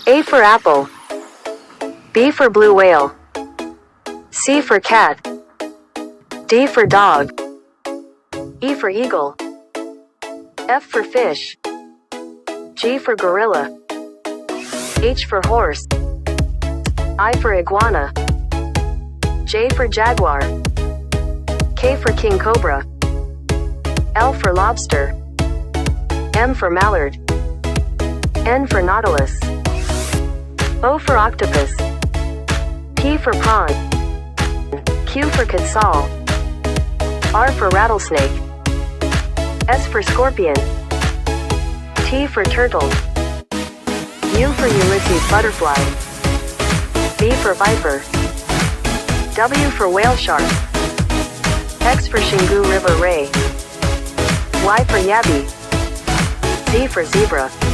A for apple. B for blue whale. C for cat. D for dog. E for eagle. F for fish. G for gorilla. H for horse. I for iguana. J for jaguar. K for king cobra. L for lobster. M for mallard. N for nautilus. O for octopus. P for prawn. Q for quetzal. R for rattlesnake. S for scorpion. T for turtle. U for Ulysses butterfly. V for viper. W for whale shark. X for Xingu river ray. Y for yabby. Z for zebra.